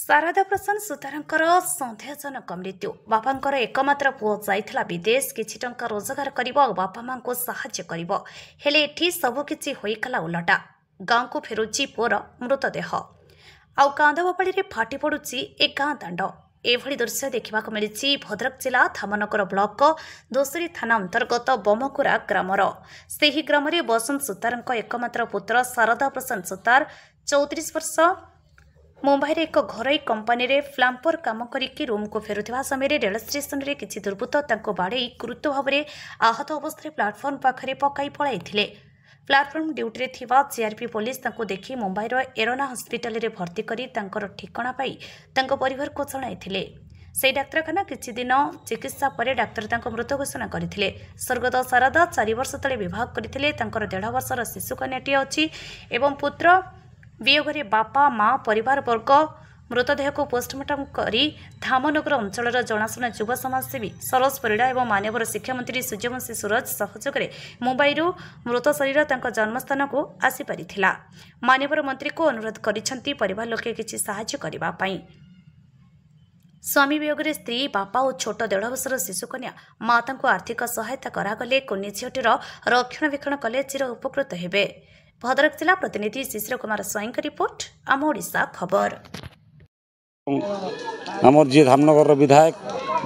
शारदा प्रसन्न सुतारंकर सन्देहजनक मृत्यु। बापांकर एकमात्र पुओ जाइथिला विदेश किछि टंका रोजगार करिबो बापा मां को सहाय्य करिबो हेले एठी सबकिछि होइकला उलटा। गाँ को फेरुची पुओर मृतदेह आउ कांदबपाड़ी रे फाटी पड़ुची ए गाँ दांड। एभली दृश्य देखा मिली भद्रक जिला धामनगर ब्लॉक दोसरी थाना अंतर्गत बमकुरा ग्रामर। सेही ग्राम बसंत सुतारंक एकमात्र पुत्र शारदा प्रसन्न सुतार 34 वर्ष मुंबई रे एक घरोई कंपनी रे फ्लाम्पर काम करिकी रूम को फेरुथिबा समय रेल स्टेशन रे किछि दुर्बृत्त तांको बाड़े गुरुतर भाव में आहत अवस्था प्लाटफर्म पाखरे पकाई पळाइथिले। प्लाटफर्म ड्यूटी रे थिबा जीआरपी पुलिस तांको देखि मुंबई रो एरोना हॉस्पिटल रे भर्ती करी तांकर ठिकाना पाई तांको परिवार को जणाइथिले। से डाक्तरखाना किछि दिन चिकित्सा पर डाक्तर तांको मृत घोषणा करथिले। स्वर्गत शारदा 4 वर्ष तले विवाह करथिले। तांकर 1.5 वर्षर शिशु कन्याटी अछि एवं पुत्र वियोगरे बापा माँ परिवार वर्ग मृतदेह को पोस्टमार्टम करी धामनगर अंचल जनाशुना युवा समाजसेवी सरोज परिड़ा और मानवर शिक्षामंत्री सूर्यवंशी सूरज सहयोग मुंबई मृत शरीर तांको जन्मस्थान को आसी पारिथिला। मानवर मंत्री को अनुरोध करिसेंती परिवार लोके किछि सहायता करबा पई। स्वामी वियोगरे स्त्री बापा और छोट 1.5 वर्षर शिशु कन्या माता को आर्थिक सहायता करागले कुनी झीटीर रक्षणाबेक्षण कले चिर उपकृत हेबे। भद्रक जिला प्रतिनिधि शिशिर कुमार स्वाईं का रिपोर्ट आम ओडिशा खबर। आमर जी धामनगर विधायक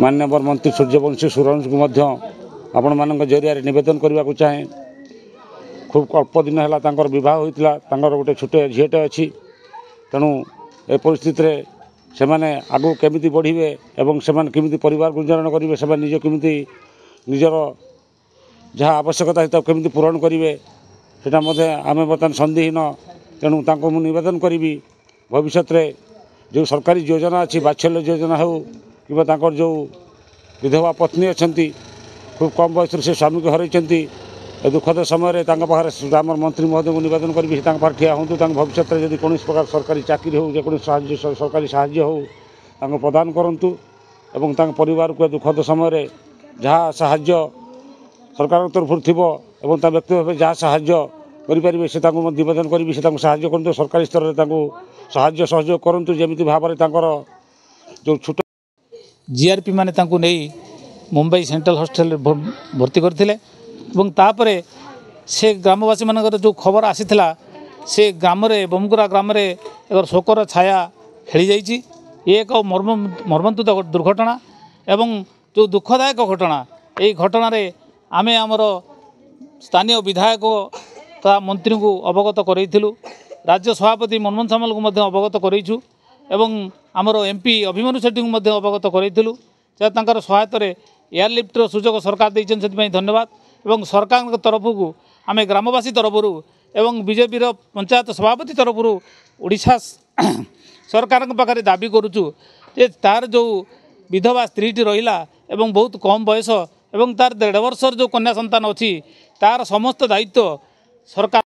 माननीय मंत्री सूर्यवंशी सूरज को आपण मान जरिया नवेदन करने को चाहे। खूब अल्प दिन है बहुत गोटे छोटे झीटे अच्छी तेणु ए परिस्थिति रे से मैंने आगू केमिति बढ़े और से केमिति परिवार गुजारण करेंगे से निज केमिति निजर जहाँ आवश्यकता है केमिति पूरण करेंगे सेटा आम बर्तमान संदेहहीन। तेणु तांको मु निवेदन करी भविष्य में जो सरकारी योजना अच्छी बात्सल्य योजना हो कि जो विधवा पत्नी अच्छा खूब कम बयस से स्वामी को हरई दुखद समय आम मंत्री महोदय को निवेदन करी ठिया हूँ भविष्य में जब कौन प्रकार सरकारी चाकरी हो जो सरकारी साहाय्य हो प्रदान करूँ और परिवार को दुखद समय जहाँ साहाय्य सरकार तरफ थी व्यक्ति भाव जहाँ साहाय्य करें से निवेदन करी से साहाय्य करूँ सरकारी स्तर में साहाय्य सहयोग करूँ जमी भाव में जो छोट जीआरपी माने नहीं मुंबई सेंट्रल हॉस्टल भर्ती करते से ग्रामवासी मानकर जो खबर आसीथिला से ग्राम बमकुरा ग्राम एक शोकर छाया खेली जाइए। ये एक मर्मन्तुद दुर्घटना एवं जो दुखदायक घटना यही घटना आमे आमर स्थानीय विधायक तथा मंत्री को अवगत करइथिलु। राज्य सभापति मनमोहन सामल को अवगत करइछु एवं आमर एमपी अभिमन्यु सेठी को अवगत करइथिलु। तांकर सहायता एयरलिफ्टर सुजोग सरकार देइछन से धन्यवाद। एवं सरकार तरफ को आम ग्रामवासी तरफ एवं बीजेपी पंचायत सभापति तरफ ओडिशा सरकार पाखे दाबी करुचु जे तार जो विधवा स्त्रीटी रहिला एवं बहुत कम बयस एवं तार 1.5 वर्षर जो कन्या संतान अच्छी तार समस्त दायित्व सरकार